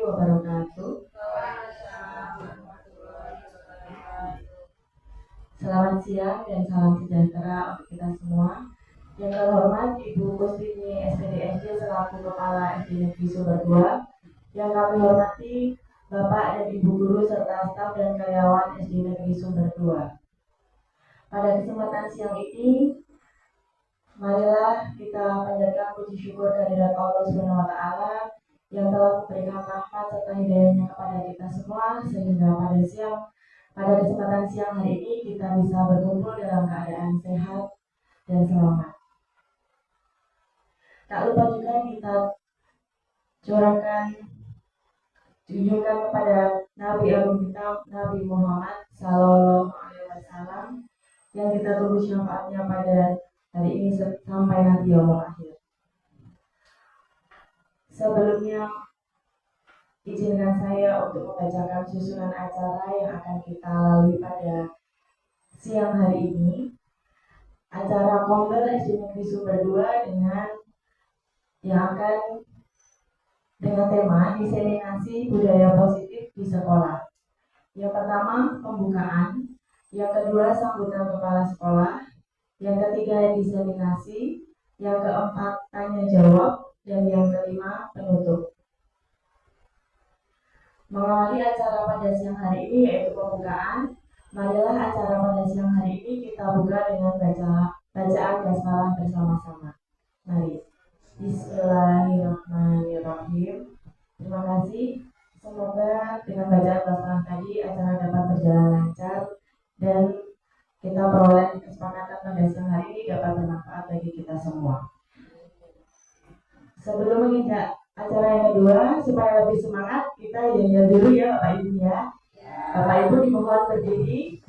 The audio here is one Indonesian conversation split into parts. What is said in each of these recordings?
wabarakatuh. Selamat siang dan salam sejahtera untuk kita semua. Yang terhormat Ibu Kustini SPDSD selaku Kepala SD Negeri Sumber 2. Yang kami hormati Bapak dan Ibu Guru serta staf dan karyawan SD Negeri Sumber 2. Pada kesempatan siang ini, marilah kita panjatkan puji syukur kehadirat Allah Subhanahu wa Ta'ala yang telah memberikan rahmat serta hidayahnya kepada kita semua, sehingga pada kesempatan siang hari ini kita bisa berkumpul dalam keadaan sehat dan selamat. Tak lupa juga kita junjungan kepada Nabi Agung kita, Nabi Muhammad Sallallahu Alaihi Wasallam, yang kita tunggu syafaatnya pada hari ini sampai nanti yaumul akhir. Sebelumnya, izinkan saya untuk membacakan susunan acara yang akan kita lalui pada siang hari ini. Acara Kombel SD Negeri Sumber 2 dengan tema diseminasi budaya positif di sekolah. Yang pertama, pembukaan. Yang kedua, sambutan kepala sekolah. Yang ketiga, diseminasi. Yang keempat, tanya jawab. Dan yang kelima, penutup. Mengawali acara pada siang hari ini yaitu pembukaan. Marilah acara pada siang hari ini kita buka dengan bacaan basmalah bersama-sama. Mari. Bismillahirrahmanirrahim. Terima kasih. Semoga dengan bacaan basmalah tadi acara dapat berjalan lancar dan kita peroleh kesepakatan pada siang hari ini dapat bermanfaat bagi kita semua. Sebelum menginjak acara yang kedua, supaya lebih semangat, kita yel dulu ya Bapak Ibu ya. Bapak Ibu dimohon berdiri.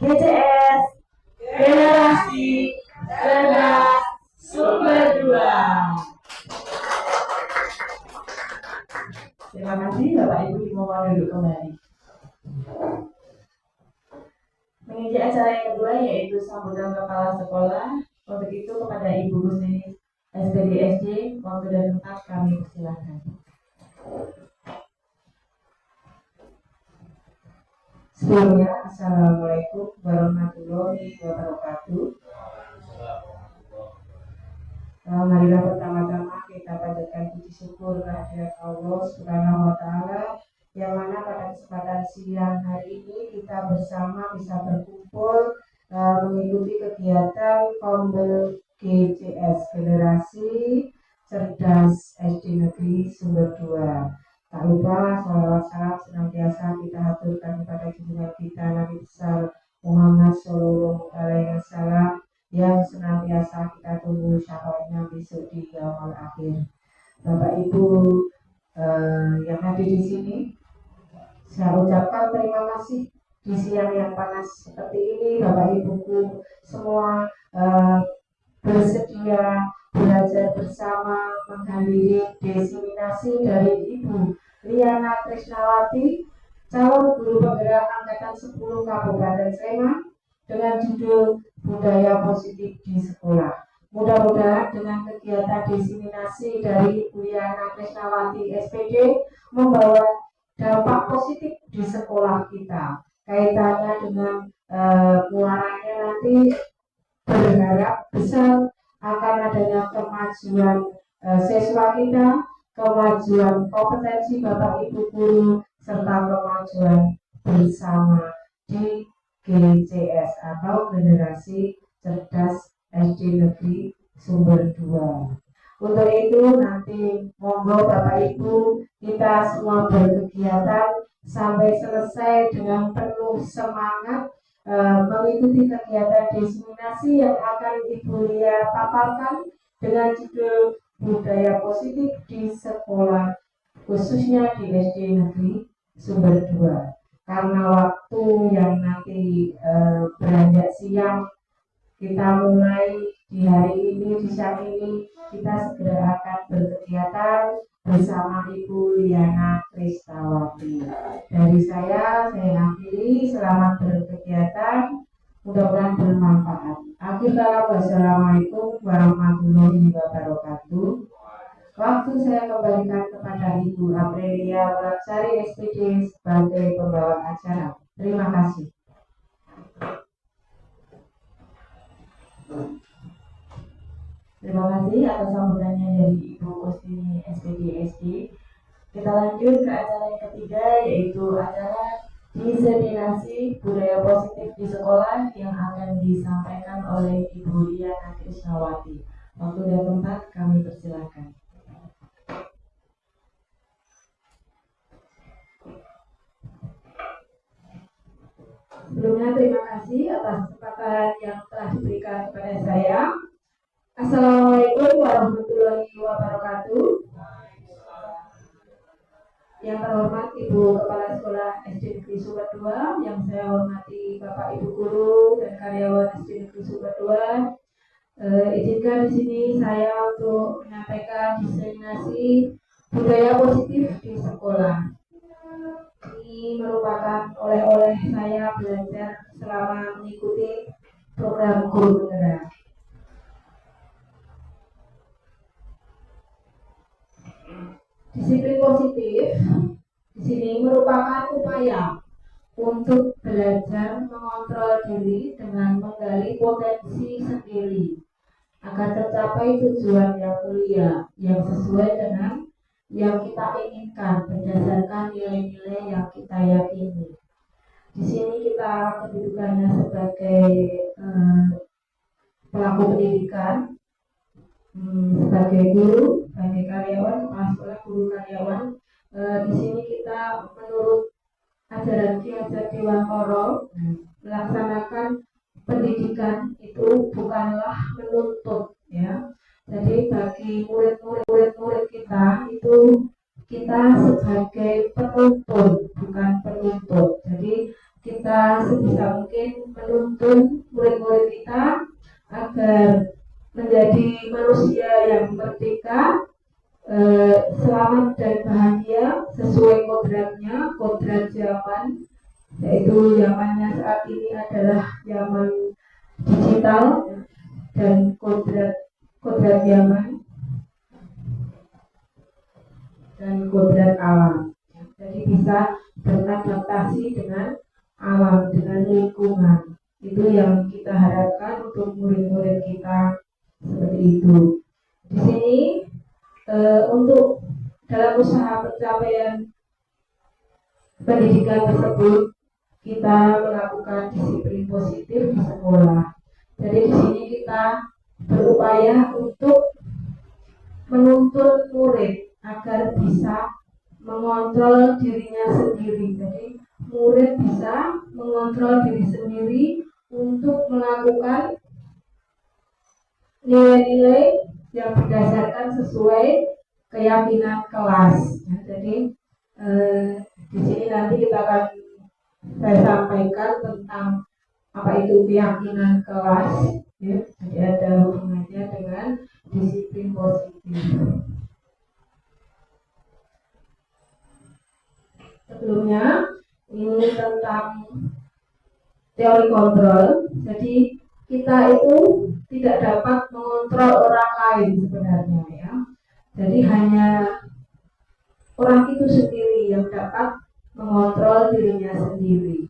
GCS Generasi Cerdas Sumber 2. Terima kasih Bapak Ibu dimohon duduk kembali. Menginjak acara yang kedua yaitu sambutan kepala sekolah. Untuk itu kepada Ibu Kustini SPDSD, waktu dan tempat kami persilahkan. Sebelumnya, Assalamualaikum warahmatullahi wabarakatuh. Marilah pertama-tama kita panjatkan puji syukur kehadirat Allah Subhanahu wa Ta'ala, yang mana pada kesempatan siang hari ini kita bersama bisa berkumpul mengikuti kegiatan Kombel GCS Generasi Cerdas SD Negeri Sumber 2. Tak lupa sholawat salam senantiasa kita haturkan kepada junjungan kita Nabi besar Muhammad Sallallahu Alaihi Wasallam, yang senantiasa kita tunggu syafaatnya besok di yaumul akhir. Bapak Ibu yang hadir di sini, saya ucapkan terima kasih di siang yang panas seperti ini. Bapak Ibuku semua bersedia belajar bersama menghadiri diseminasi dari Ibu Liana Krisnawati, calon guru penggerak angkatan 10 Kabupaten Sleman, dengan judul Budaya Positif di Sekolah. Mudah-mudahan dengan kegiatan diseminasi dari Ibu Liana Krisnawati SPD membawa dampak positif di sekolah kita. Kaitannya dengan muaranya nanti berharap besar akan adanya kemajuan siswa kita, kemajuan kompetensi Bapak Ibu guru, serta kemajuan bersama di GCS atau Generasi Cerdas SD Negeri Sumber 2. Untuk itu nanti monggo Bapak Ibu kita semua berkegiatan sampai selesai dengan penuh semangat mengikuti kegiatan diseminasi yang akan Ibu Lia paparkan dengan judul Budaya Positif di Sekolah, khususnya di SD Negeri Sumber 2. Karena waktu yang nanti beranjak siang, kita mulai di hari ini, di siang ini, kita segera akan berkegiatan bersama Ibu Liana Krisnawati. Dari saya akhiri, selamat berkegiatan, mudah-mudahan bermanfaat. Akhir kata, wassalamualaikum warahmatullahi wabarakatuh. Waktu saya kembalikan kepada Ibu Aprilia Wulaksari SPD sebagai pembawa acara. Terima kasih. Terima kasih atas sambutannya dari Ibu Kustini SPD. Kita lanjut ke acara yang ketiga, yaitu acara diseminasi budaya positif di sekolah yang akan disampaikan oleh Ibu Liana Krisnawati. Waktu dan tempat kami persilakan. Sebelumnya terima kasih atas kesempatan yang telah diberikan kepada saya. Assalamualaikum warahmatullahi wabarakatuh. Yang terhormat Ibu Kepala Sekolah SD Negeri Sumber 2, yang saya hormati Bapak Ibu Guru dan karyawan SD Negeri Sumber 2. Izinkan di sini saya untuk menyampaikan diseminasi budaya positif di sekolah. Ini merupakan oleh-oleh saya belajar selama mengikuti program Guru Penggerak. Disiplin positif di sini merupakan upaya untuk belajar mengontrol diri dengan menggali potensi sendiri agar tercapai tujuan yang mulia yang sesuai dengan yang kita inginkan berdasarkan nilai-nilai yang kita yakini. Di sini kita kedudukannya sebagai pelaku pendidikan, sebagai guru, sebagai karyawan, kepala sekolah, guru karyawan. Di sini kita menurut ajaran Ki Hajar Dewantara melaksanakan pendidikan itu bukanlah menuntut, ya. Jadi bagi murid-murid kita itu kita sebagai penuntun, bukan penuntut. Jadi kita sebisa mungkin menuntun murid-murid kita agar menjadi manusia yang merdeka, selamat dan bahagia sesuai kodratnya, kodrat zaman, yaitu zamannya saat ini adalah zaman digital dan kodrat zaman dan kodrat alam. Jadi bisa beradaptasi dengan alam, dengan lingkungan. Itu yang kita harapkan untuk murid-murid kita seperti itu. Di sini untuk dalam usaha pencapaian pendidikan tersebut kita melakukan disiplin positif di sekolah. Jadi di sini kita berupaya untuk menuntun murid agar bisa mengontrol dirinya sendiri. Jadi murid bisa mengontrol diri sendiri untuk melakukan nilai-nilai yang berdasarkan sesuai keyakinan kelas. Ya, jadi di sini nanti kita akan saya sampaikan tentang apa itu keyakinan kelas. Ya, jadi ada hubungannya dengan disiplin positif. Sebelumnya ini tentang teori kontrol. Jadi kita itu tidak dapat mengontrol orang lain sebenarnya, ya. Jadi hanya orang itu sendiri yang dapat mengontrol dirinya sendiri.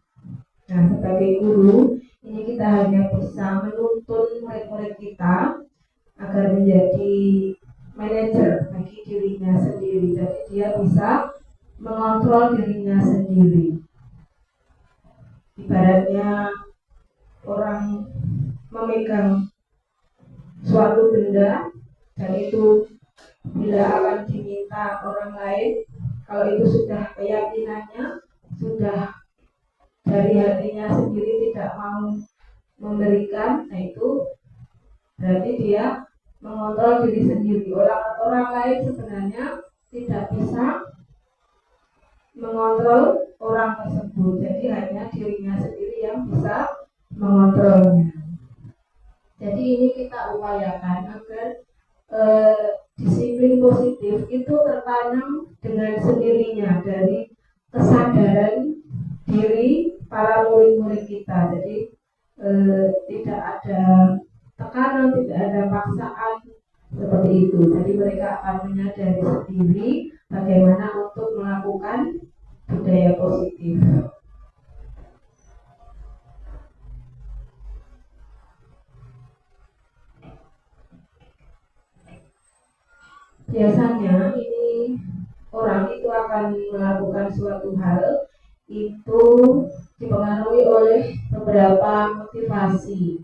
Nah, sebagai guru, ini kita hanya bisa menuntun murid-murid kita agar menjadi manajer bagi dirinya sendiri. Jadi dia bisa mengontrol dirinya sendiri. Ibaratnya orang memegang suatu benda dan itu bila akan diminta orang lain, kalau itu sudah keyakinannya, sudah dari hatinya sendiri tidak mau memberikan, nah itu berarti dia mengontrol diri sendiri. Orang lain sebenarnya tidak bisa mengontrol orang tersebut, jadi hanya dirinya sendiri yang bisa mengontrolnya. Jadi ini kita upayakan agar disiplin positif itu tertanam dengan sendirinya dari kesadaran diri para murid-murid kita. Jadi tidak ada tekanan, tidak ada paksaan seperti itu. Jadi mereka akan menyadari sendiri bagaimana untuk melakukan budaya positif. Biasanya ini orang itu akan melakukan suatu hal itu dipengaruhi oleh beberapa motivasi.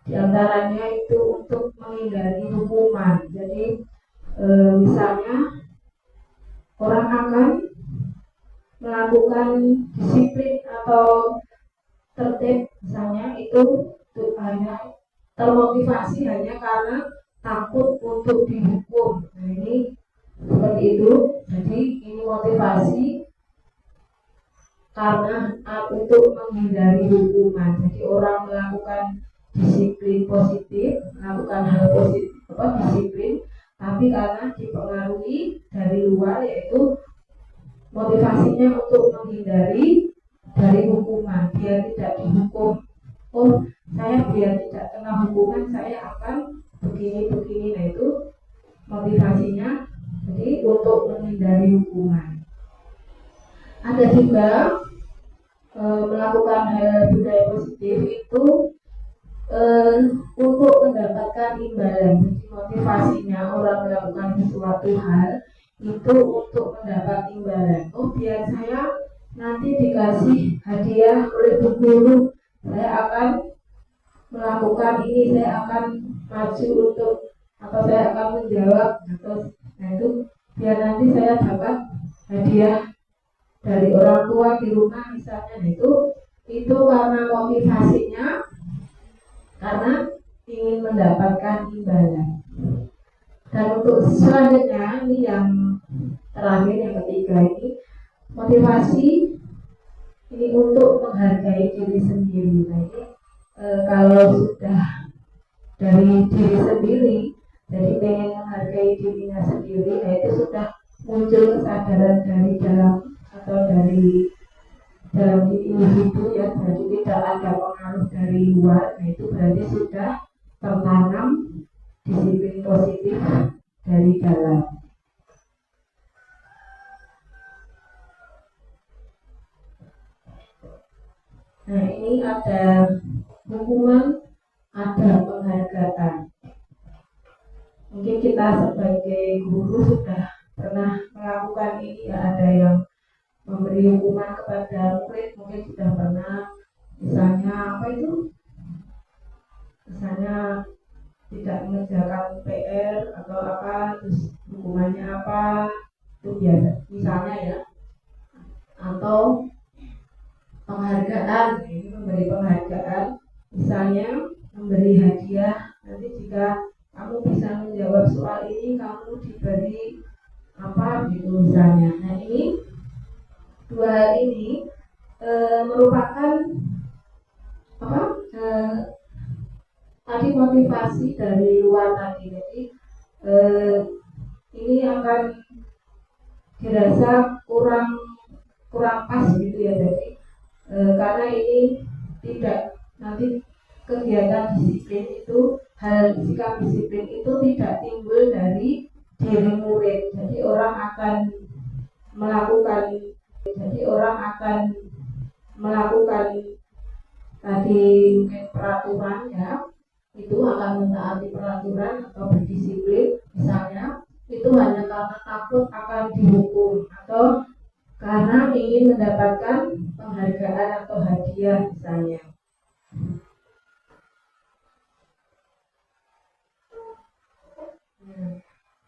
Di antaranya itu untuk menghindari hukuman. Jadi misalnya orang akan melakukan disiplin atau tertib, misalnya itu hanya termotivasi hanya karena takut untuk dihukum. Nah ini seperti itu. Jadi ini motivasi karena untuk menghindari hukuman. Jadi orang melakukan disiplin positif, melakukan hal positif disiplin, tapi karena dipengaruhi dari luar, yaitu motivasinya untuk menghindari dari hukuman, biar tidak dihukum. Oh, saya biar tidak kena hukuman, saya akan begini. Nah itu motivasinya, jadi untuk menghindari hukuman. Ada juga melakukan hal budaya positif itu untuk mendapatkan imbalan. Jadi motivasinya orang melakukan sesuatu hal itu untuk mendapat imbalan. Oh, biar saya nanti dikasih hadiah oleh bu guru, saya akan melakukan ini, saya akan maju untuk, atau saya akan menjawab, atau nah itu biar nanti saya dapat hadiah dari orang tua di rumah misalnya. Itu karena motivasinya karena ingin mendapatkan imbalan. Dan untuk selanjutnya ini yang terakhir, yang ketiga, ini motivasi ini untuk menghargai diri sendiri. Nah ini kalau sudah dari diri sendiri, jadi pengen menghargai dirinya sendiri, nah itu sudah muncul kesadaran dari dalam atau dari dalam diri individu ya, jadi tidak ada pengaruh dari luar. Nah itu berarti sudah tertanam disiplin positif dari dalam. Nah ini ada hukuman, ada penghargaan. Mungkin kita sebagai guru sudah pernah melakukan ini ya, ada yang memberi hukuman kepada murid, mungkin sudah pernah, misalnya apa itu, misalnya tidak mengerjakan PR atau apa, terus hukumannya apa, itu biasa misalnya ya. Atau penghargaan, ini memberi penghargaan, misalnya memberi hadiah, nanti jika kamu bisa menjawab soal ini kamu diberi apa gitu misalnya. Nah ini dua hal ini merupakan apa tadi motivasi dari luar tadi. Jadi ini akan dirasa kurang pas gitu ya. Jadi karena ini tidak, nanti kegiatan disiplin itu, hal sikap disiplin itu tidak timbul dari diri murid. Jadi orang akan melakukan tadi mungkin peraturan ya, itu akan mentaati peraturan atau berdisiplin misalnya, itu hanya karena takut akan dihukum atau karena ingin mendapatkan penghargaan atau hadiah misalnya.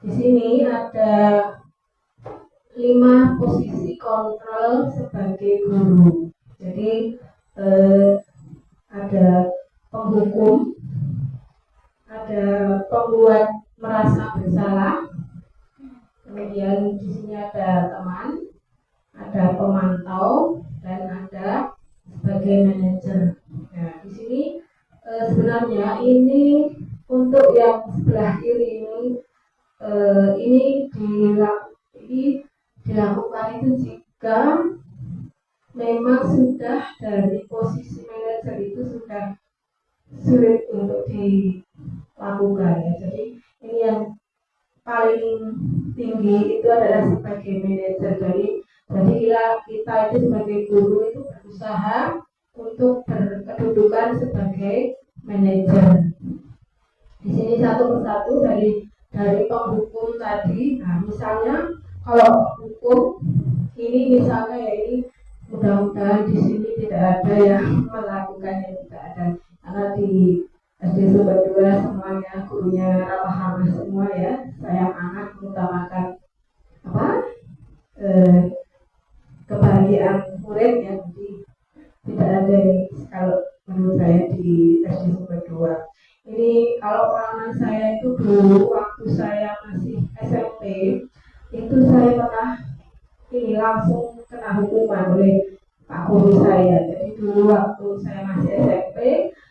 Di sini ada 5 posisi kontrol sebagai guru. Jadi ada penghukum, ada pembuat merasa bersalah, kemudian di sini ada teman, ada pemantau, dan ada sebagai manajer. Nah, di sini sebenarnya ini untuk yang sebelah kiri ini dilakukan itu jika memang sudah dari posisi manajer itu sudah sulit untuk dilakukan ya. Jadi ini yang paling tinggi itu adalah sebagai manajer. Jadi kita itu sebagai guru itu berusaha untuk berkedudukan sebagai manajer. Di sini satu persatu dari penghukum tadi. Nah, misalnya kalau hukum ini misalnya ya ini mudah-mudahan di sini tidak ada yang melakukannya, tidak ada, karena di SD Sumber 2 semuanya gurunya ramah-ramah semua ya, sayang anak, mengutamakan kebahagiaan murid ya. Jadi tidak ada kalau menurut saya di SD Sumber 2 ini. Kalau pengalaman saya itu dulu waktu saya masih SMP itu saya pernah ini langsung kena hukuman oleh Pak Guru saya. Jadi dulu waktu saya masih SMP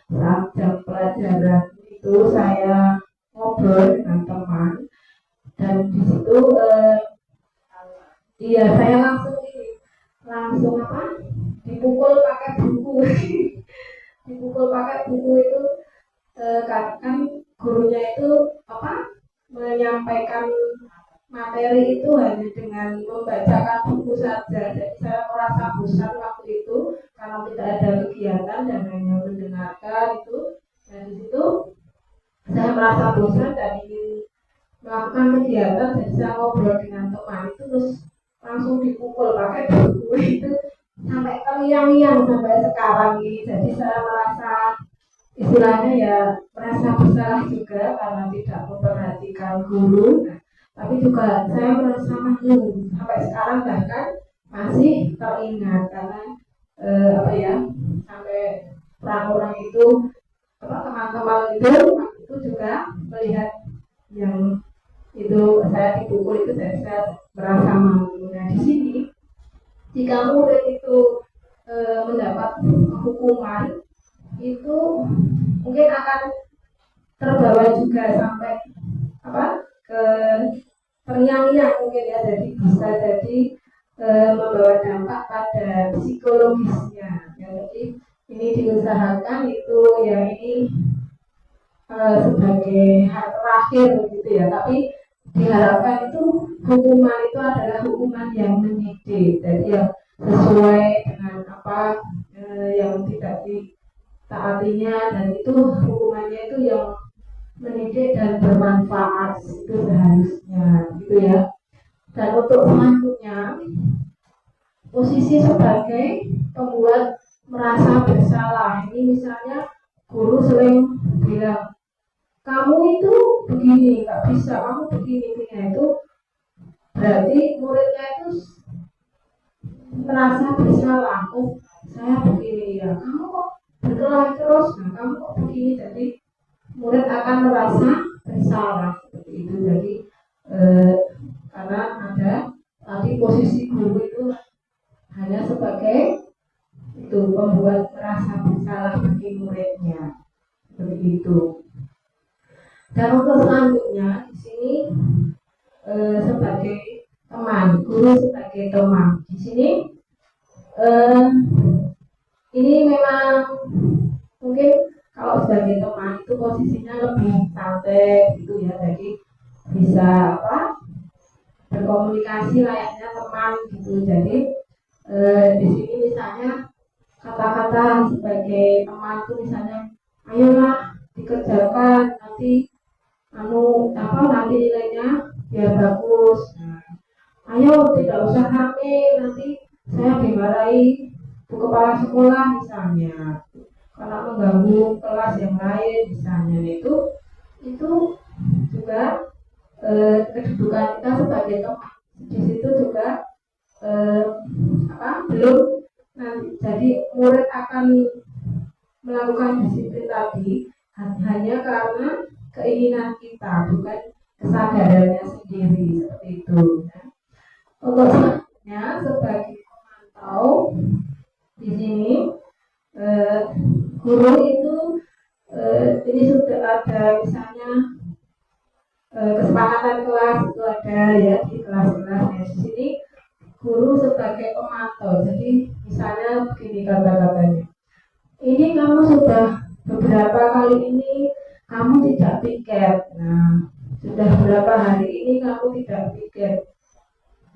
saat jam pelajaran itu saya ngobrol dengan teman dan di situ saya langsung dipukul pakai buku. Dipukul pakai buku itu kan gurunya itu menyampaikan materi itu hanya dengan membacakan buku saja. Jadi saya merasa bosan waktu itu karena tidak ada kegiatan dan hanya mendengarkan itu. Dan di situ saya merasa bosan dan ingin melakukan kegiatan. Jadi saya ngobrol dengan teman itu terus langsung dipukul pakai buku itu sampai terngiang-ngiang sampai sekarang ini. Jadi saya merasa istilahnya ya merasa bersalah juga karena tidak memperhatikan guru. Tapi juga saya merasa malu sampai sekarang, bahkan masih teringat karena sampai orang-orang itu teman-teman itu juga melihat yang itu saya dipukul itu, saya merasa malu. Nah di sini jika murid itu mendapat hukuman itu mungkin akan terbawa juga sampai ke terngiang-ngiang mungkin ya, jadi bisa jadi membawa dampak pada psikologisnya ya. Jadi ini diusahakan itu ya ini sebagai hal terakhir gitu ya, tapi diharapkan itu hukuman itu adalah hukuman yang mendidik, jadi yang sesuai dengan yang tidak ditaatinya, dan itu hukumannya itu yang mendidik dan bermanfaat itu seharusnya gitu ya. Dan untuk selanjutnya posisi sebagai pembuat merasa bersalah, ini misalnya guru sering bilang kamu itu begini, nggak bisa, kamu begini, itu berarti muridnya itu merasa bersalah. Oh saya begini ya, kamu kok berkelahi terus, nah kamu kok begini, jadi murid akan merasa bersalah seperti itu. Jadi karena ada tadi posisi guru itu hanya sebagai itu pembuat merasa bersalah bagi muridnya seperti itu. Dan untuk selanjutnya di sini sebagai teman, guru sebagai teman di sini ini memang mungkin kalau sebagai teman itu posisinya lebih santai gitu ya, jadi bisa berkomunikasi layaknya teman gitu. Jadi di sini misalnya kata-kata sebagai teman itu misalnya ayolah dikerjakan nanti nanti nilainya biar bagus. Ayo tidak usah rame, nanti saya dimarahi bu kepala sekolah misalnya karena mengganggu kelas yang lain misalnya. Itu juga kedudukan kita sebagai teman di situ juga belum nanti. Jadi murid akan melakukan disiplin tadi hanya karena keinginan kita, bukan kesadarannya sendiri seperti itu. Untuk selanjutnya sebagai pemantau di sini guru itu ini sudah ada misalnya kesepakatan kelas itu ada ya di kelas-kelas. Di sini guru sebagai pemantau. Jadi misalnya begini kata-katanya, ini kamu sudah beberapa kali ini kamu tidak piket. Nah sudah berapa hari ini kamu tidak pikir.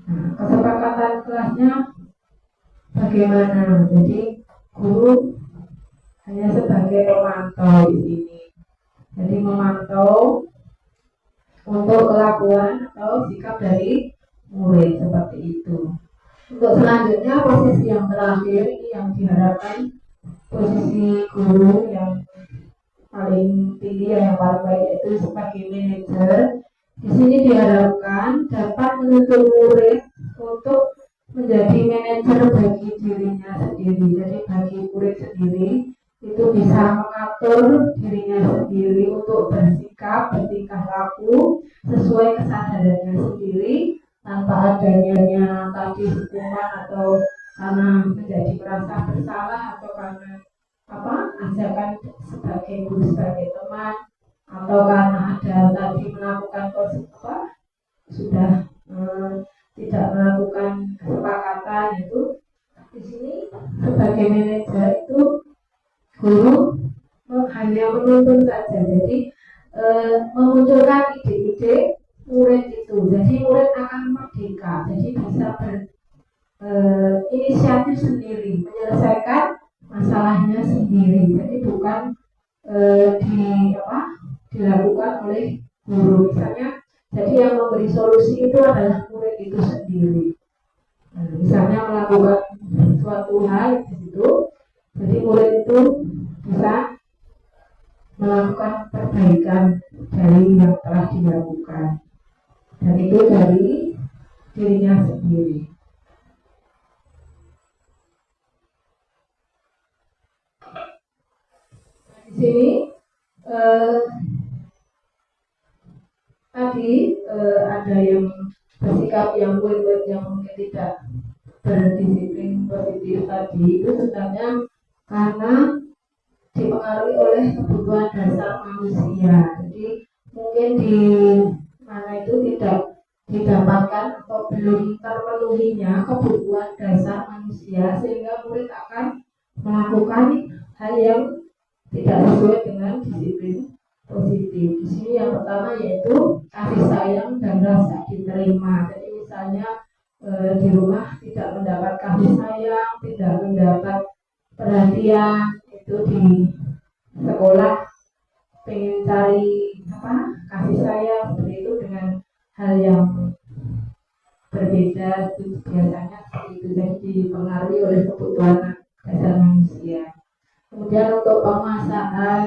Nah, kesepakatan kelasnya bagaimana? Jadi guru hanya sebagai pemantau di sini. Jadi memantau untuk kelakuan atau sikap dari murid seperti itu. Untuk selanjutnya posisi yang terakhir ini yang diharapkan posisi guru yang paling tinggi yang paling baik itu sebagai manajer. Di sini diharapkan dapat menuntun murid untuk menjadi manajer bagi dirinya sendiri. Jadi bagi murid sendiri itu bisa mengatur dirinya sendiri untuk bersikap, bertingkah laku sesuai kesadarannya sendiri tanpa adanya tadi hukuman atau karena menjadi merasa bersalah atau karena ajakan sebagai guru sebagai teman atau karena ada tadi melakukan sudah tidak melakukan kesepakatan itu. Di sini sebagai manajer itu guru hanya menuntun saja, jadi memunculkan ide-ide murid itu. Jadi murid akan merdeka, jadi bisa berinisiatif sendiri, menyelesaikan masalahnya sendiri. Jadi bukan dilakukan oleh guru. Misalnya, jadi yang memberi solusi itu adalah murid itu sendiri. Misalnya melakukan suatu hal di situ, jadi murid itu bisa melakukan perbaikan dari yang telah dilakukan, dan itu dari dirinya sendiri. Di sini ada yang bersikap yang murid yang mungkin tidak berdisiplin positif tadi itu sebenarnya karena dipengaruhi oleh kebutuhan dasar manusia. Jadi mungkin di mana itu tidak didapatkan atau belum terpenuhinya kebutuhan dasar manusia, sehingga murid akan melakukan hal yang tidak sesuai dengan disiplin positif. Di sini yang pertama yaitu kasih sayang dan rasa diterima. Jadi misalnya di rumah tidak mendapat kasih sayang, tidak mendapat perhatian, itu di sekolah pengen cari kasih sayang seperti itu dengan hal yang berbeda, itu biasanya seperti itu. Jadi dipengaruhi oleh kebutuhan dasar manusia. Kemudian untuk penguasaan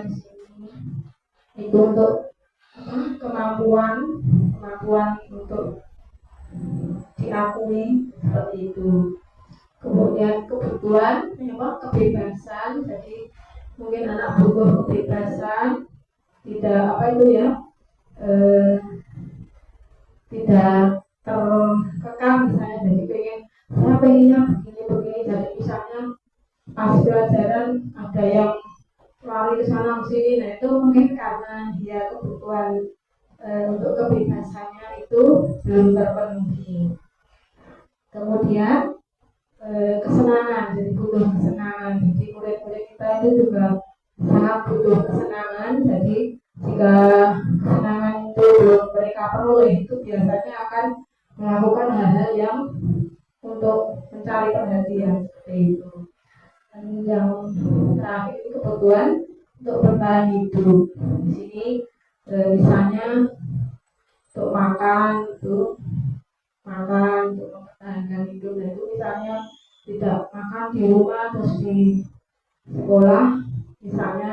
itu untuk kemampuan untuk diakui seperti itu. Kemudian kebutuhan kebebasan, jadi mungkin anak butuh kebebasan, tidak tidak terkekang misalnya, jadi saya pengennya begini, jadi misalnya pas pelajaran ada yang lari ke sana ke sini, nah itu mungkin karena dia kebutuhan untuk kebebasannya itu belum terpenuhi. Kemudian kesenangan, jadi butuh kesenangan. Jadi murid-murid kita itu juga sangat butuh kesenangan. Jadi jika kesenangan itu belum mereka peroleh, itu biasanya akan melakukan hal-hal yang untuk mencari perhatian seperti itu. Dan yang terakhir itu kebutuhan untuk bertahan hidup. Di sini misalnya untuk makan, untuk mempertahankan hidup. Nah, itu misalnya tidak makan di rumah terus di sekolah misalnya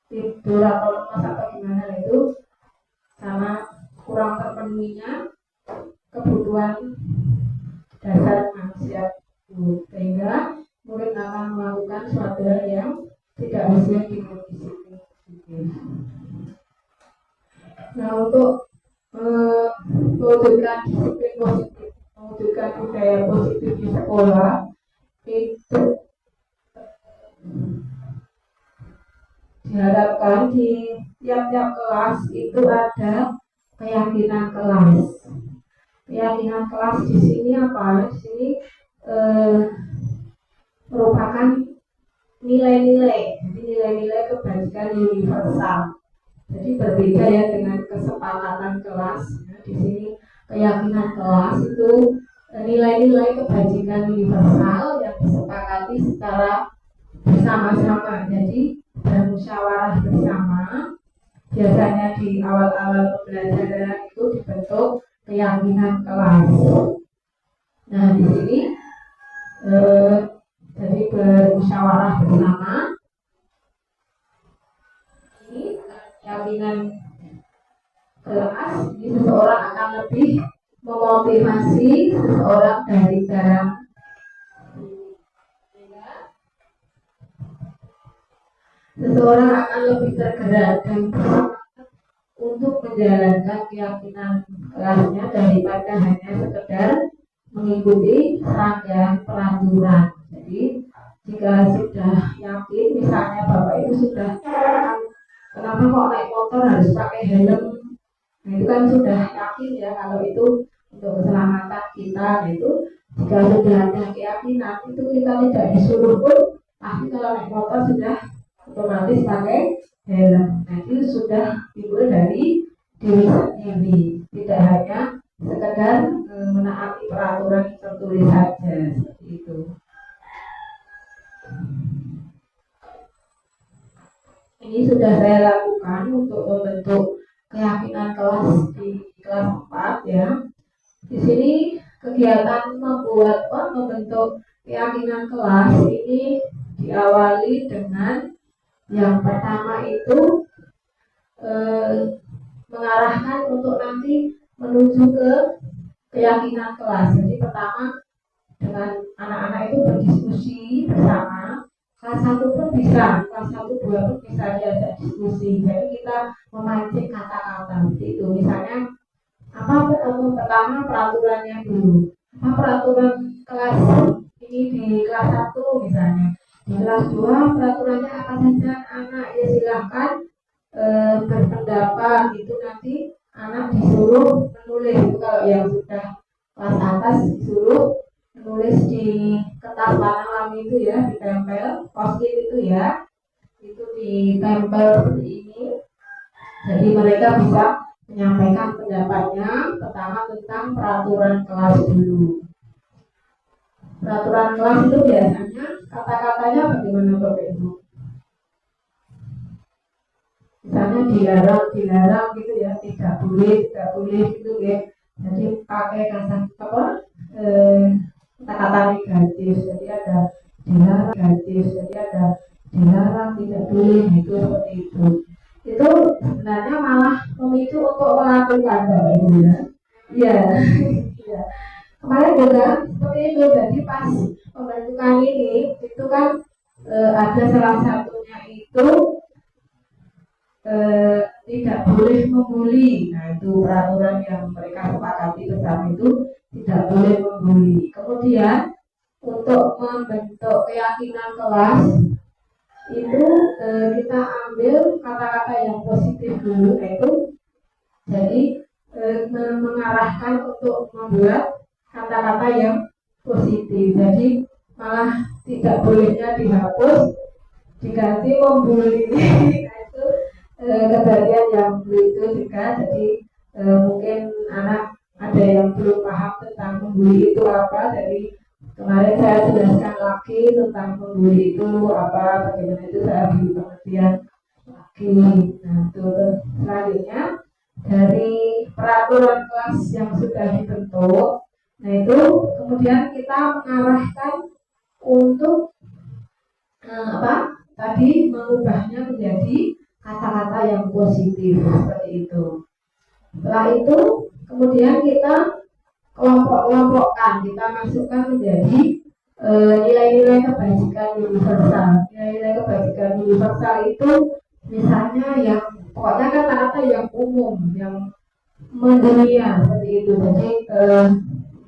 tidur atau lemas atau gimana, itu karena kurang terpenuhinya kebutuhan dasar manusia itu, sehingga murid akan melakukan suatu hal yang tidak sesuai dengan disiplin. Nah, untuk mewujudkan disiplin positif, mewujudkan budaya positif di sekolah, itu diharapkan di tiap-tiap kelas itu ada keyakinan kelas. Keyakinan kelas di sini apa? Di sini merupakan nilai-nilai, jadi nilai-nilai kebajikan universal. Jadi berbeda ya dengan kesepakatan kelas. Nah, di sini keyakinan kelas itu nilai-nilai kebajikan universal yang disepakati secara bersama-sama. Jadi bermusyawarah bersama. Biasanya di awal-awal pembelajaran itu dibentuk keyakinan kelas. Nah, di sini jadi bermusyawarah bersama. Ini keyakinan kelas, ini seseorang akan lebih memotivasi seseorang dari dalam seseorang akan lebih tergerak dan untuk menjalankan keyakinan kelasnya daripada hanya sekedar mengikuti rangkaian peraturan. Jadi jika sudah yakin, misalnya Bapak itu sudah kenapa kok naik motor harus pakai helm, nah itu kan sudah yakin ya kalau itu untuk keselamatan kita. Itu jika sudah ada keyakinan itu kita tidak disuruh pun pasti kalau naik motor sudah otomatis pakai helm. Nah itu sudah timbul dari diri sendiri, tidak hanya sekedar menaati peraturan yang tertulis saja seperti itu. Ini sudah saya lakukan untuk membentuk keyakinan kelas di kelas 4 ya. Di sini kegiatan membentuk keyakinan kelas ini diawali dengan yang pertama itu mengarahkan untuk nanti menuju ke keyakinan kelas. Jadi pertama dengan anak-anak itu berdiskusi bersama. Kelas 1 pun bisa, kelas 1, 2 pun bisa diajak diskusi. Jadi kita memancing kata-kata itu. Misalnya apa pertama peraturannya dulu. Apa peraturan kelas ini di kelas 1 misalnya. Di kelas 2 peraturannya apa saja anak, ya silahkan berpendapat. Itu nanti anak disuruh menulis. Itu kalau yang sudah kelas atas disuruh menulis di kertas warna warni itu ya, ditempel post-it itu ya, itu ditempel seperti ini. Jadi mereka bisa menyampaikan pendapatnya. Pertama tentang peraturan kelas dulu. Peraturan kelas itu biasanya kata-katanya bagaimana Bapak Ibu? Misalnya dilarang gitu ya, tidak boleh gitu ya. Jadi pakai kata apa? Kata-kata negatif. Jadi ada dilarang negatif, jadi ada dilarang tidak boleh, itu seperti itu. Itu sebenarnya malah memicu untuk melakukan Bapak Ibu ya. Iya. Iya. Kemarin juga seperti itu. Jadi pas pembentukan ini itu kan ada salah satunya itu tidak boleh membuli. Nah itu peraturan yang mereka sepakati bersama itu tidak boleh membuli. Kemudian untuk membentuk keyakinan kelas itu kita ambil kata-kata yang positif dulu, itu jadi mengarahkan untuk membuat kata-kata yang positif. Jadi malah tidak bolehnya dihapus, diganti membuli. Nah itu kejadian yang begitu juga. Jadi mungkin anak ada yang belum paham tentang membuli itu apa. Jadi kemarin saya jelaskan lagi tentang membuli itu apa, bagaimana itu saya beri pengertian lagi. Nah terus selanjutnya dari peraturan kelas yang sudah dibentuk, nah itu kemudian kita mengarahkan untuk tadi mengubahnya menjadi kata-kata yang positif seperti itu. Setelah itu kemudian kita kelompok-kelompokkan, kita masukkan menjadi nilai-nilai kebajikan universal. Nilai-nilai kebajikan universal itu misalnya yang pokoknya kata-kata yang umum, yang mendunia seperti itu. Jadi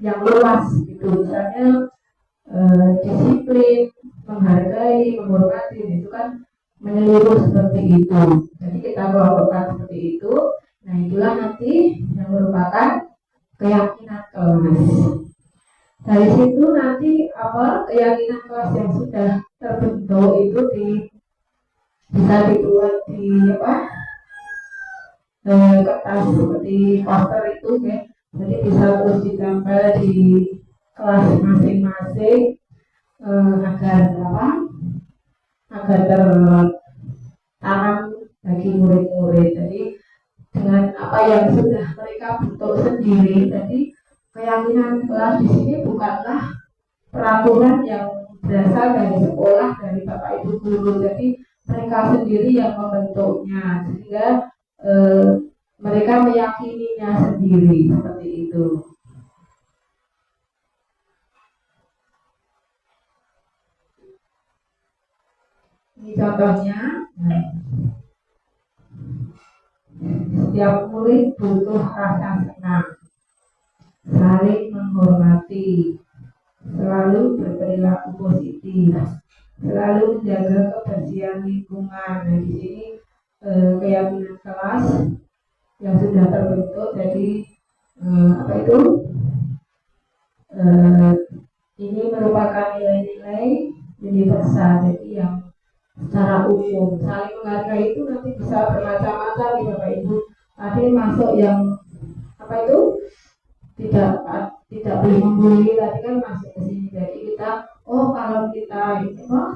yang luas gitu. Misalnya disiplin, menghargai, menghormati, itu kan menyeluruh seperti itu. Jadi kita kelompokkan seperti itu. Nah itulah nanti yang merupakan keyakinan kelas. Dari situ nanti keyakinan kelas yang sudah terbentuk itu bisa dibuat kertas seperti poster itu ya. Jadi bisa terus ditempel di kelas masing-masing agar apa? Agar tertanam bagi murid-murid. Jadi dengan apa yang sudah mereka bentuk sendiri, jadi keyakinan kelas di sini bukanlah peraturan yang berasal dari sekolah, dari bapak ibu guru. Jadi mereka sendiri yang membentuknya, sehingga mereka meyakininya sendiri seperti itu. Ini contohnya. Setiap murid butuh rasa senang, saling menghormati, selalu berperilaku positif, selalu menjaga kebersihan lingkungan. Nah, di sini keyakinan kelas yang sudah terbentuk. Jadi apa itu? Ini merupakan nilai-nilai universal, jadi yang secara umum. Saling menghargai itu nanti bisa bermacam-macam nih Bapak Ibu. Ada yang masuk yang apa itu tidak boleh membuli, tadi kan masuk ke sini. Jadi kita kalau kita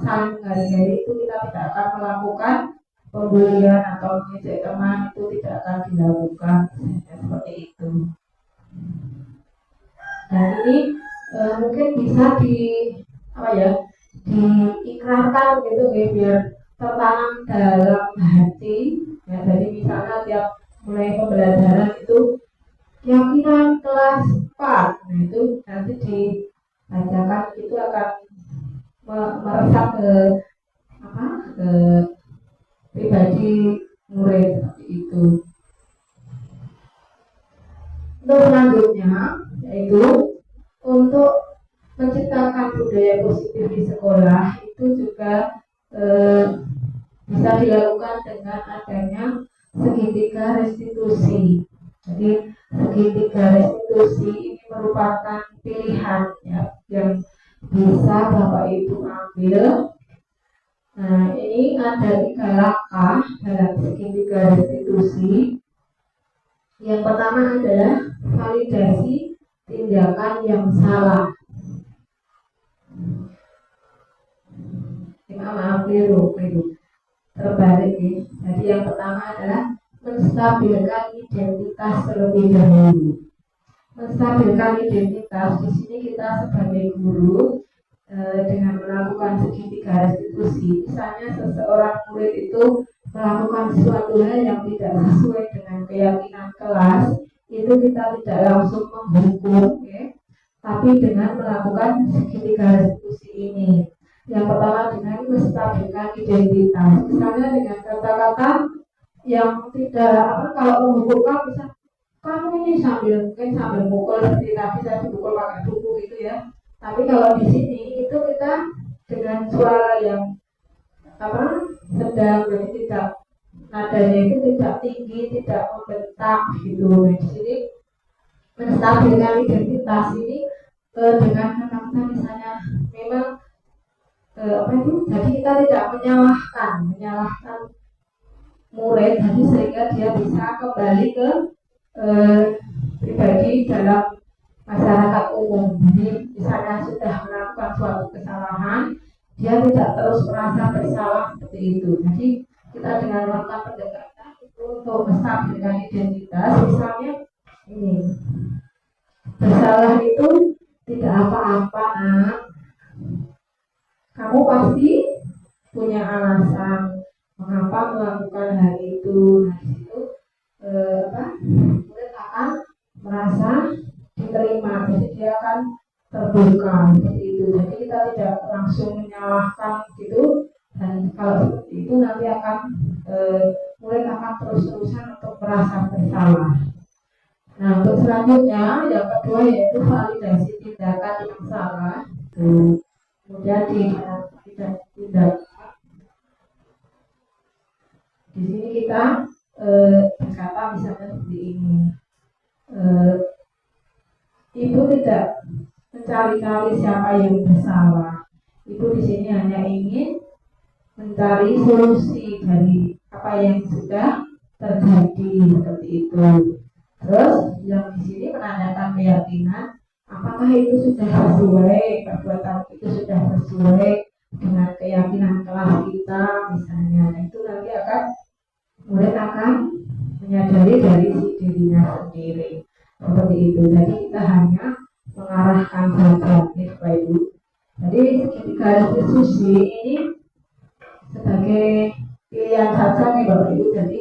saling menghargai itu kita tidak akan melakukan pembulian atau mengejek teman, itu tidak akan dilakukan seperti itu. Dan ini mungkin bisa diikrarkan gitu ya, biar tertanam dalam hati ya. Jadi misalnya tiap mulai pembelajaran itu keyakinan kelas 4, nah itu nanti dibacakan, itu akan meresap ke pribadi murid seperti itu. Untuk selanjutnya yaitu untuk menciptakan budaya positif di sekolah itu juga bisa dilakukan dengan adanya segitiga restitusi. Jadi segitiga restitusi ini merupakan pilihan ya, yang bisa Bapak Ibu ambil. Nah, ini ada 3 langkah dalam segitiga restitusi. Yang pertama adalah validasi tindakan yang salah. Maaf, keliru. Terbalik ya. Jadi yang pertama adalah menstabilkan identitas terlebih dahulu. Menstabilkan identitas, di sini kita sebagai guru dengan melakukan segitiga restitusi. Misalnya seseorang murid itu melakukan suatu hal yang tidak sesuai dengan keyakinan kelas, itu kita tidak langsung menghukum ya, tapi dengan melakukan segitiga restitusi ini. Yang pertama dengan menstabilkan identitas, misalnya dengan kata-kata yang tidak kalau menghukum bisa kamu ini sambil mukul seperti tadi saya dipukul pakai buku gitu ya. Tapi kalau di sini itu kita dengan suara yang sedang, jadi tidak, nadanya itu tidak tinggi, tidak membentak gitu. Nah, di sini menstabilkan identitas ini dengan kata-kata misalnya memang jadi kita tidak menyalahkan murid, jadi sehingga dia bisa kembali ke pribadi dalam masyarakat umum. Jadi misalnya sudah melakukan suatu kesalahan, dia tidak terus merasa bersalah seperti itu. Jadi kita dengan melakukan pendekatan itu untuk menstabilkan identitas. Misalnya ini, bersalah itu tidak apa-apa nak, kamu pasti punya alasan mengapa melakukan hal itu. Nah, itu murid akan merasa diterima, jadi dia akan terbuka seperti itu. Jadi kita tidak langsung menyalahkan gitu, dan kalau seperti itu nanti akan murid akan terus-terusan untuk merasa bersalah. Nah, untuk selanjutnya yang kedua yaitu validasi tindakan yang salah. Kemudian tidak di sini kita berkata misalnya seperti ini, ibu tidak mencari-cari siapa yang bersalah. Ibu di sini hanya ingin mencari solusi dari apa yang sudah terjadi terjadi seperti itu. Terus yang di sini menandakan keyakinan apakah itu sudah sesuai, perbuatan itu sudah sesuai dengan keyakinan kelas kita misalnya. Nah, itu nanti murid akan menyadari dari si dirinya sendiri seperti itu. Jadi kita hanya mengarahkan saja nih Bapak Ibu. Jadi ketika diskusi ini sebagai pilihan saja nih Bapak Ibu. Jadi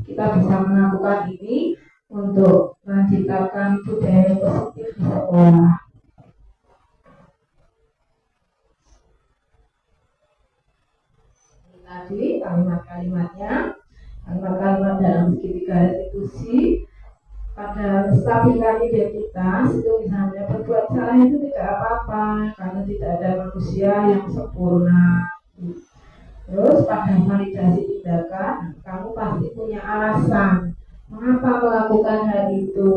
kita bisa melakukan ini untuk menciptakan budaya positif di sekolah. Ini tadi kalimat-kalimatnya, kalimat-kalimat dalam segitiga restitusi. Pada menstabilkan identitas itu misalnya berbuat salah itu tidak apa-apa karena tidak ada manusia yang sempurna. Terus pada validasi tindakan kamu pasti punya alasan mengapa melakukan hal itu.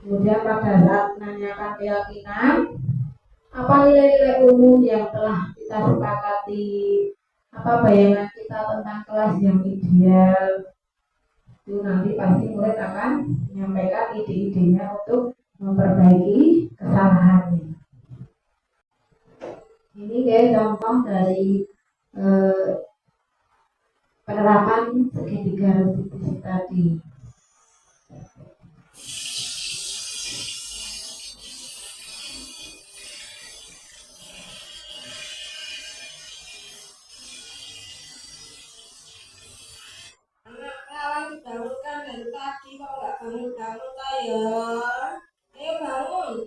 Kemudian pada saat menanyakan keyakinan, apa nilai-nilai umum yang telah kita sepakati, apa bayangan kita tentang kelas yang ideal. Itu nanti pasti murid akan menyampaikan ide-idenya untuk memperbaiki kesalahannya. Ini kayak contoh dari penerapan segitiga restitusi tadi. Bangunkan dari tadi kok nggak bangun-bangun ayo bangun.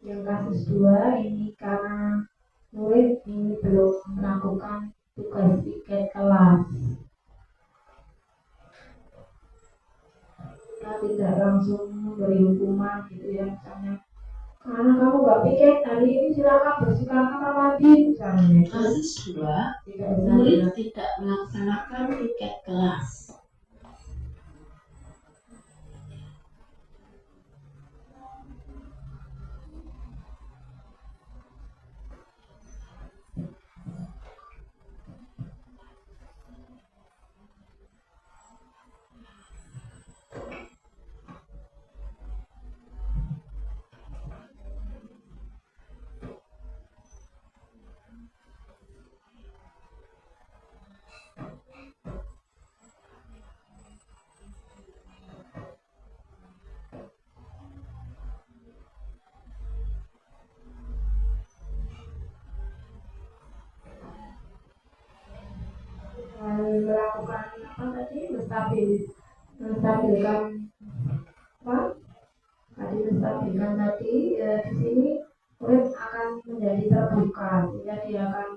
Yang kasus 2 ini karena murid ini belum melakukan tugas piket kelas. Kita tidak langsung memberi hukuman gitu ya, misalnya karena kamu nggak piket hari ini silakan bersihkan kamar mandi misalnya. Kasus 2, murid tidak melaksanakan piket kelas. Melakukan apa tadi, menstabilkan apa tadi, menstabilkan tadi di sini murid akan menjadi terbuka, jadi dia akan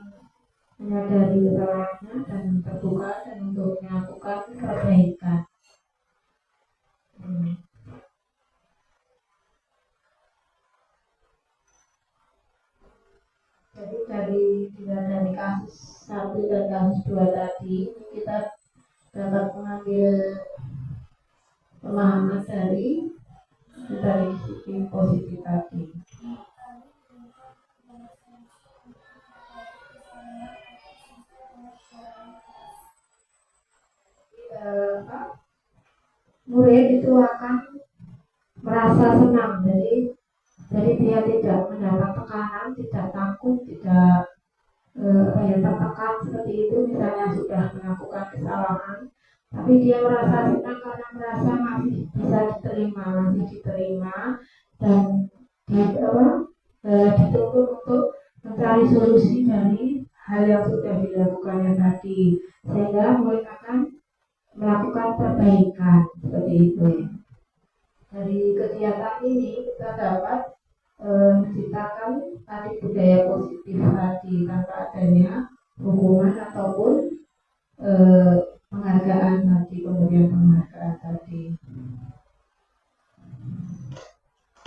menyadari kesalahannya dan terbuka dan untuk melakukan perbaikan. Jadi dari kasus 1 dan kasus 2 tadi kita dapat mengambil pemahaman dari sisi positif tadi. Murid itu akan merasa senang, jadi dia tidak mendapat tekanan, tidak takut, tidak tertekan seperti itu misalnya sudah melakukan kesalahan, tapi dia merasa senang karena merasa masih bisa diterima dan dituntut untuk mencari solusi dari hal yang sudah dilakukannya tadi, sehingga murid akan melakukan perbaikan seperti itu. Dari kegiatan ini kita dapat menciptakan tadi budaya positif tadi tanpa adanya hukuman ataupun penghargaan tadi, pemberian penghargaan tadi.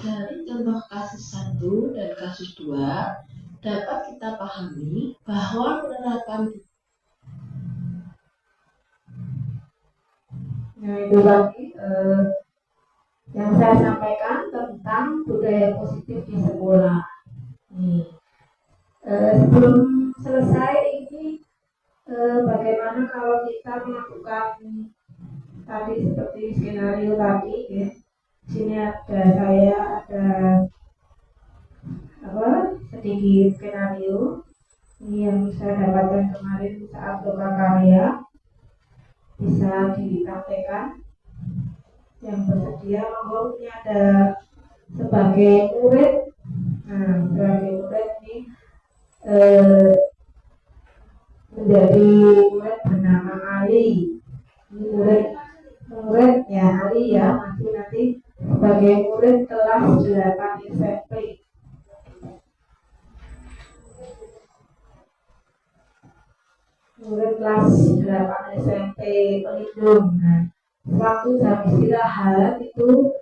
Dari contoh kasus 1 dan kasus 2 dapat kita pahami bahwa penerapan itu tadi yang saya sampaikan tentang budaya positif di sekolah. Sebelum selesai ini, bagaimana kalau kita melakukan tadi seperti skenario tadi, ya. Sini ada sedikit skenario ini yang saya dapatkan kemarin saat karya, bisa dipraktekkan. Yang bersedia monggo, ini ada sebagai murid. Sebagai murid ini menjadi murid bernama Ali. Ini murid ya Ali ya, masih nanti sebagai murid kelas 8 SMP. Murid kelas 8 SMP Pelindung. Waktu jam istirahat itu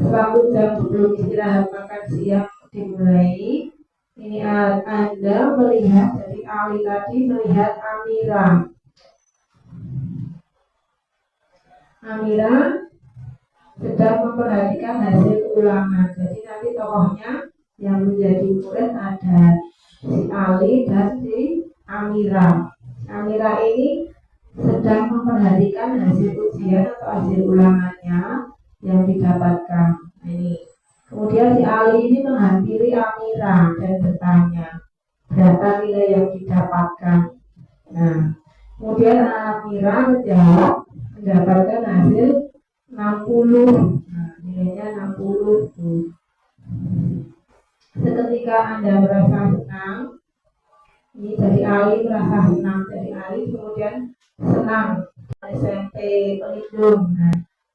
waktu jam sebelum istirahat makan siang dimulai. Ini Anda melihat, jadi Ali tadi melihat Amira sedang memperhatikan hasil ulangan. Jadi nanti tokohnya yang menjadi murid ada si Ali dan si Amira. Amira ini sedang memperhatikan hasil ujian atau hasil ulangannya yang didapatkan. Ini. Kemudian si Ali ini menghampiri Amira dan bertanya berapa nilai yang didapatkan. Kemudian Amira menjawab mendapatkan hasil 60. Nilainya 60. Seketika Anda merasa senang. Ini dari Ali merasa senang, dari Ali kemudian senang. SMP Pelindung.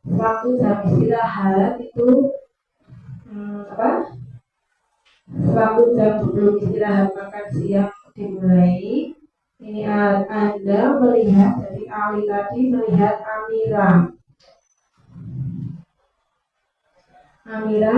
Waktu jam istirahat itu waktu jam sebelum istirahat makan siang dimulai. Ini Anda melihat, dari Ali tadi melihat Amira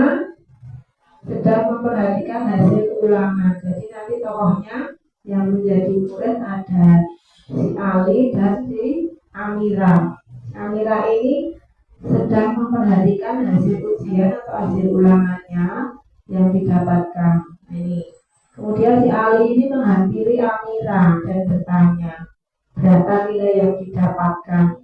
sedang memperhatikan hasil ulangan. Jadi nanti tokohnya yang menjadi murid ada si Ali dan si Amira. Amira ini sedang memperhatikan hasil ujian atau hasil ulangannya yang didapatkan. Ini. Kemudian si Ali ini menghampiri Amira dan bertanya berapa nilai yang didapatkan.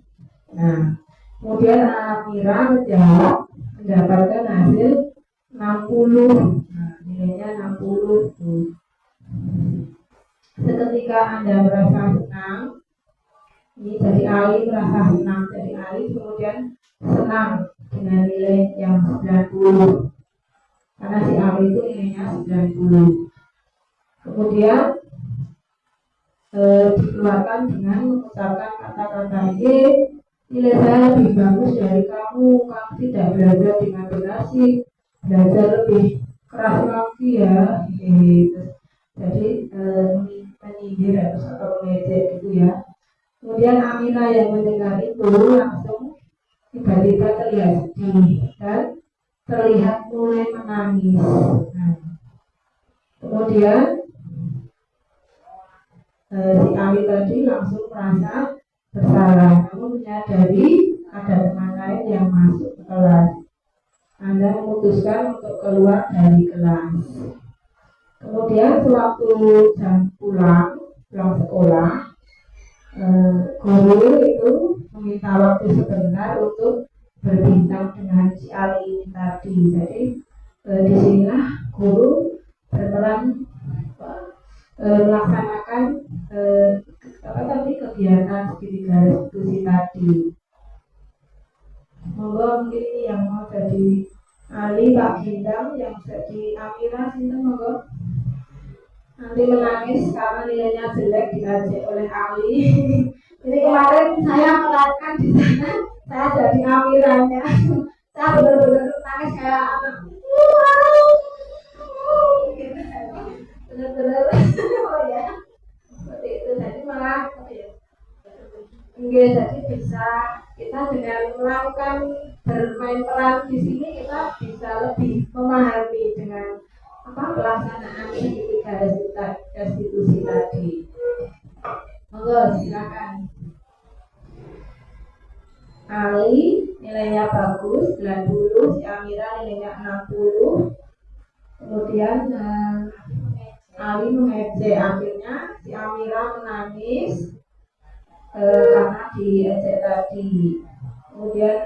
Kemudian Amira menjawab mendapatkan hasil 60. Nilainya 60. Seketika Anda merasa senang. Ini dari Ali merasa senang, dari Ali kemudian senang dengan nilai yang 90. Karena si Ali itu nilainya 90. Kemudian dikeluarkan dengan mengucapkan kata-kata ini, nilai saya lebih bagus dari kamu tidak belajar dengan benar sih, belajar lebih keras lagi ya. menyindir atau mengejek gitu ya. Kemudian Amira yang mendengar itu langsung tiba-tiba terlihat sedih dan terlihat mulai menangis. Nah, kemudian si Ali tadi langsung merasa bersalah, namun menyadari ada teman lain yang masuk ke kelas. Anda memutuskan untuk keluar dari kelas. Kemudian sewaktu jam pulang sekolah, guru itu meminta waktu sebentar untuk berbincang dengan si Ali ini tadi. Jadi di sinilah guru berperan melaksanakan kegiatan segitiga restitusi tadi. Monggo mungkin ini yang mau jadi Ali, Pak Gendang, yang jadi Amira, sinten monggo. Nanti menangis karena nilainya jelek diajak oleh Ali. Jadi kemarin saya melakukan di sana, saya jadi Amiranya. Saya benar-benar nangis kayak anak. Benar-benar, oh ya, seperti itu. Jadi malah, jadi bisa kita dengan melakukan bermain peran di sini kita bisa lebih memahami dengan pelaksanaan segitiga restitusi tadi. Monggo silakan. Ali nilainya bagus 90, si Amira nilainya 60. Kemudian Ali mengejek, akhirnya si Amira menangis karena diejek tadi. Kemudian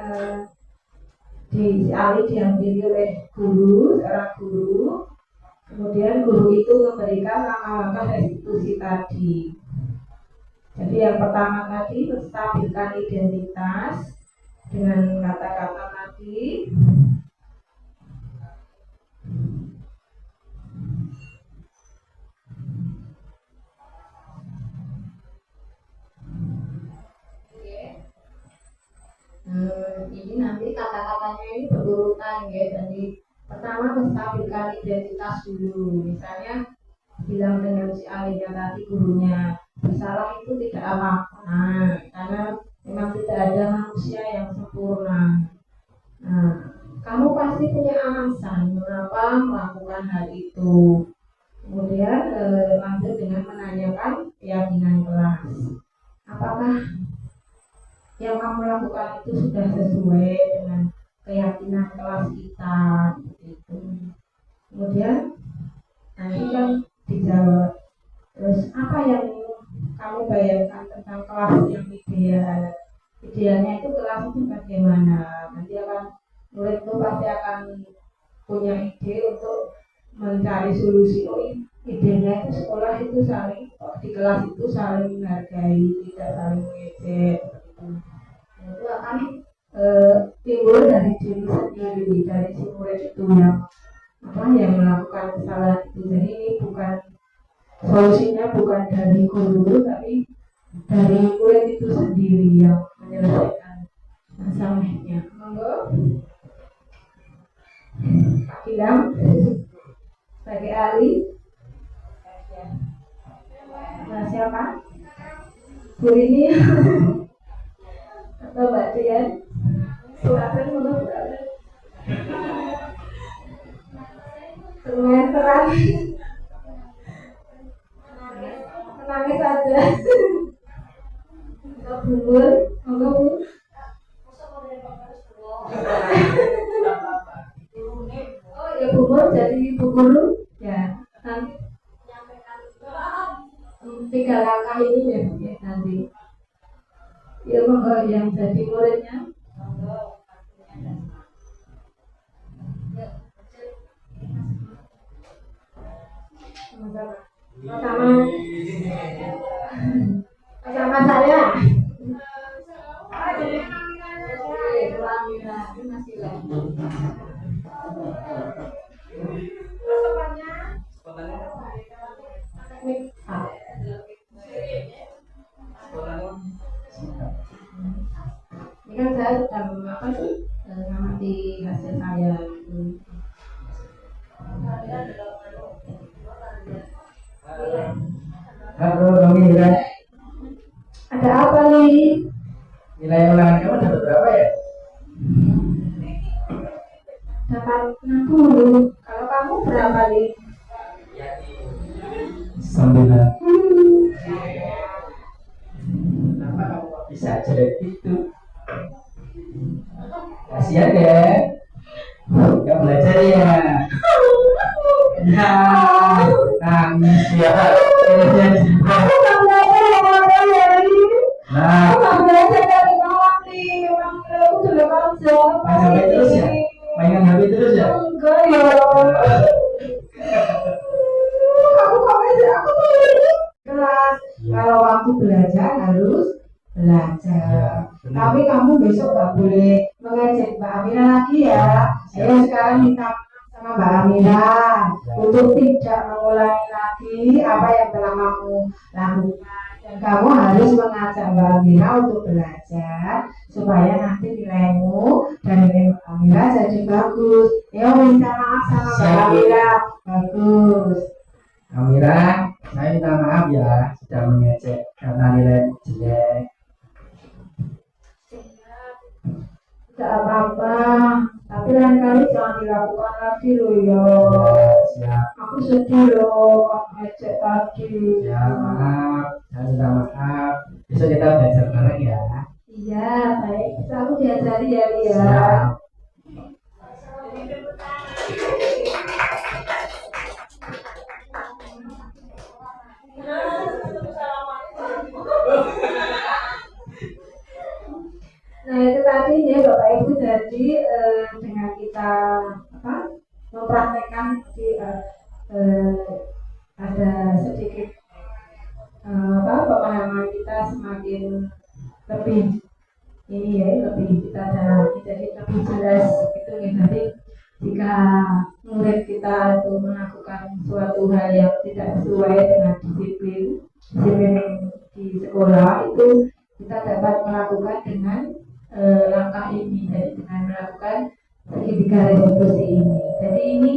si Ali dihampiri oleh seorang guru. Kemudian guru itu memberikan langkah-langkah restitusi tadi. Jadi yang pertama tadi menstabilkan identitas dengan kata-kata tadi. Ini nanti kata-katanya ini berurutan ya. Jadi pertama menstabilkan identitas dulu. Misalnya bilang dengan si Alinya tadi gurunya, bersalah itu tidak apa-apa karena memang tidak ada manusia yang sempurna. Nah, kamu pasti punya alasan mengapa melakukan hal itu. Kemudian lanjut dengan menanyakan keyakinan kelas. Apakah yang kamu lakukan itu sudah sesuai dengan keyakinan kelas kita? Gitu. Kemudian nanti kan dijawab. Terus apa yang kamu bayangkan tentang kelas yang ideal? Idealnya itu kelas itu bagaimana? Nanti murid itu pasti akan punya ide untuk mencari solusi. Oh, idenya itu sekolah itu di kelas itu saling menghargai, tidak saling mengejek. Itu akan timbul dari diri sendiri, dari si murid itu yang melakukan kesalahan itu. Jadi ini bukan solusinya bukan dari guru, tapi dari murid itu sendiri yang menyelesaikan masalahnya. Monggo Pak Gilang sebagai ahli. Nah, siapa? Bu ini atau Mbak Dian? Silakan monggo Bu Aden. Dengan terang menangis saja. Bubur, monggo Bu. Oh ya, bubur jadi Bu Guru ya. Nanti 3 langkah ini ya nanti. Ya monggo yang jadi muridnya. Sama saya. Ini kan saya sedang mengamati hasil saya. Halo, Amira. Ada apa nih? Nilai ulangan kamu dapat berapa ya? Dapat 60. Kalau kamu berapa nih? 9. Kenapa kamu kok bisa jelek gitu? Kasihan ya. Gak belajar ya. Ya, nangis ya. Aku nggak belajar ya ini. Nah, Aku nggak belajar dari malam nih. Memang aku jelek aja. main HP terus ya? Mainan HP terus ya? Enggak ya. Aku kok aja aku tuh kelas. Kalau waktu belajar harus belajar. Ya, benar. Tapi kamu besok nggak boleh mengejek Mbak Amira lagi ya. Ayo sekarang minta maaf sama Mbak Amira untuk tidak mengulangi lagi apa yang telah kamu lakukan. Dan kamu harus mengajak Mbak Amira untuk belajar supaya nanti nilaimu dan nilai Mbak Amira jadi bagus. Ayo minta maaf sama Mbak Siap. Amira. Bagus. Amira, saya minta maaf ya sudah mengejek karena nilai jelek. Tidak apa-apa, tapi lain kali jangan dilakukan lagi loh ya. Ya, siap. Aku sedih loh, kok ngecek tadi. Ya, maaf. Saya minta maaf. Besok kita belajar bareng ya. Iya, baik. Bisa aku diajari ya, Lia. Siap. Nah itu tadi ya Bapak Ibu, jadi dengan kita mempraktekkan ada sedikit pemahaman kita semakin lebih ini ya, lebih kita dalami, jadi lebih jelas gitu ya. Jadi jika murid kita itu melakukan suatu hal yang tidak sesuai dengan disiplin di sekolah, itu kita dapat melakukan dengan langkah ini, jadi dengan melakukan segitiga revolusi ini. Jadi ini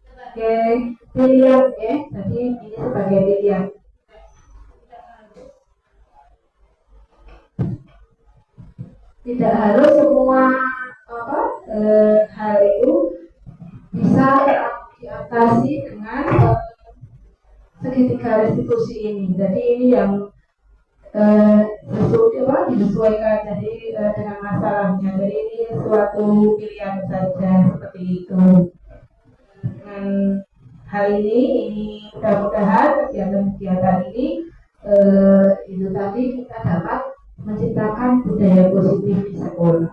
sebagai pilihan ya, jadi ini sebagai pilihan. Tidak harus semua hal itu bisa diatasi dengan segitiga restitusi ini. Jadi ini yang disesuaikan jadi dengan masalahnya. Jadi ini suatu pilihan saja seperti itu. Dengan hal ini mudah-mudahan kegiatan ini itu tadi kita dapat menciptakan budaya positif di sekolah.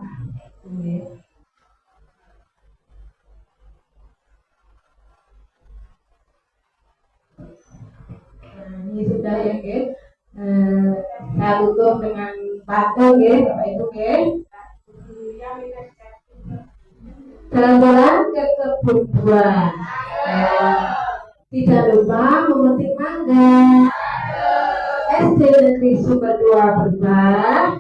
Nah, ini sudah ya, guys. Saya tutup dengan patung ya, Bapak Ibu ya. Jalan-jalan ke kebun buah. Tidak lupa memetik mangga. SD Negeri Sumber 2 Berbah.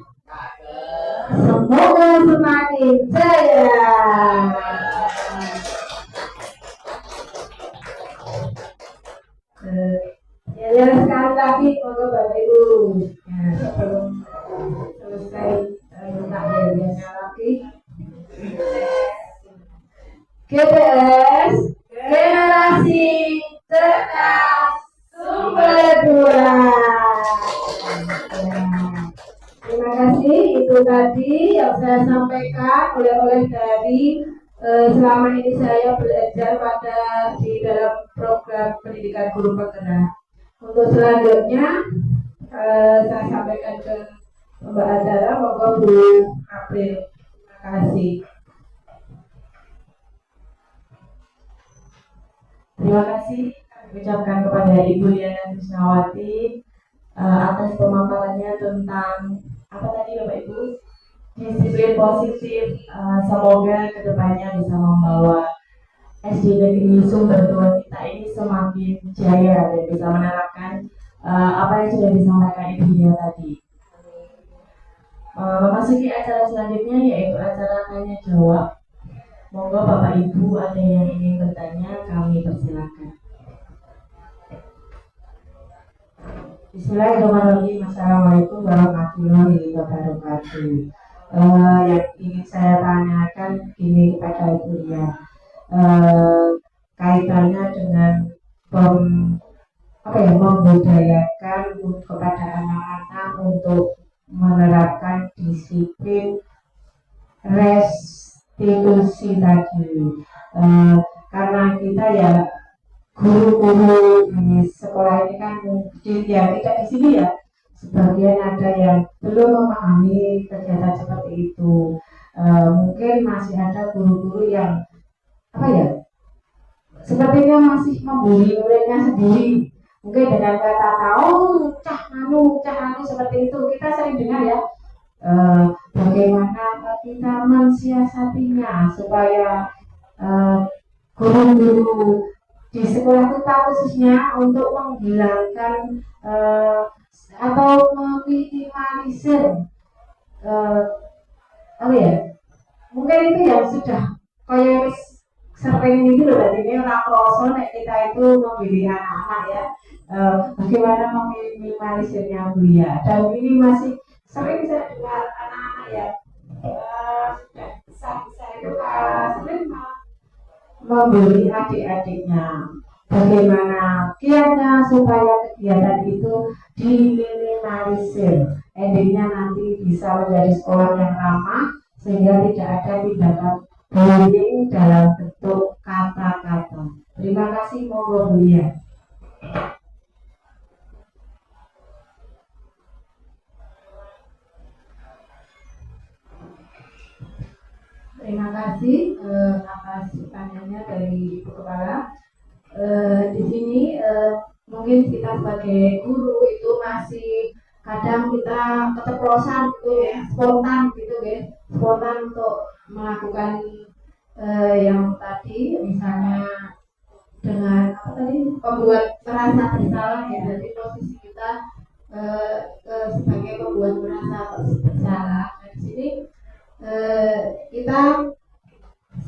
Semoga semakin jaya. Ya, sekali lagi moga Bapak Ibu ya, sebelum selesai takdirnya lagi GTS Generasi Cerdas Sumber 2. Terima kasih, itu tadi yang saya sampaikan oleh dari selama ini saya belajar di dalam program pendidikan guru penggerak. Untuk selanjutnya saya sampaikan ke Mbak acara, monggo Bu April. Terima kasih. Terima kasih kami ucapkan kepada Ibu Liana Krisnawati atas pemaparannya tentang apa tadi Bapak Ibu? Disiplin positif. Semoga kedepannya bisa membawa SD Negeri Sumber 2 kita ini semakin jaya dan bisa menerapkan apa yang sudah disampaikan Ibu Dia tadi. Memasuki acara selanjutnya yaitu acara tanya jawab. Monggo Bapak Ibu ada yang ingin bertanya, kami persilakan. Bismillahirrahmanirrahim. Assalamualaikum warahmatullahi wabarakatuh. Yang ingin saya tanyakan ini kepada Ibu Lia, kaitannya dengan membudayakan kepada anak-anak untuk menerapkan disiplin restitusi tadi. Karena kita ya guru-guru di sekolah ini kan mungkin ya tidak di sini ya, sebagian ada yang belum memahami kegiatan seperti itu. Mungkin masih ada guru-guru yang sepertinya masih membuli muridnya sendiri, mungkin dengan kata cah anu seperti itu. Kita sering dengar ya, bagaimana kita mensiasatinya supaya guru-guru di sekolah kita khususnya untuk menghilangkan atau meminimalisir mungkin itu yang sudah kayak sering itu loh. Tadi ini orang kroso kita itu memilih anak-anak ya, bagaimana meminimalisirnya Bu ya. Dan ini masih sering saya dengar anak-anak ya sudah besar itu sering membeli adik-adiknya. Bagaimana kiatnya supaya kegiatan itu diminimalisir, endingnya nanti bisa menjadi sekolah yang ramah sehingga tidak ada tindakan bullying dalam bentuk kata-kata. Terima kasih, monggo Bu ya. Terima kasih atas pertanyaannya dari Ibu Kepala. Di sini mungkin kita sebagai guru itu masih kadang kita keceplosan gitu ya, spontan untuk melakukan yang tadi, misalnya dengan membuat merasa bersalah ya. Jadi posisi kita sebagai pembuat merasa bersalah. Di sini kita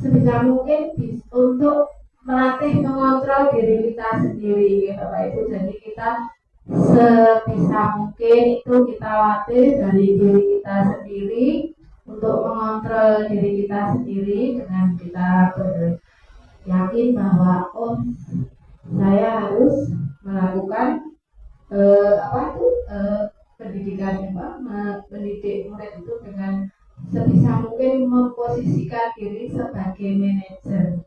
sebisa mungkin untuk melatih mengontrol diri kita sendiri ya Bapak Ibu. Jadi kita sebisa mungkin itu kita latih dari diri kita sendiri untuk mengontrol diri kita sendiri dengan kita beryakin bahwa saya harus melakukan pendidikan, mendidik murid itu dengan sebisa mungkin memposisikan diri sebagai manajer.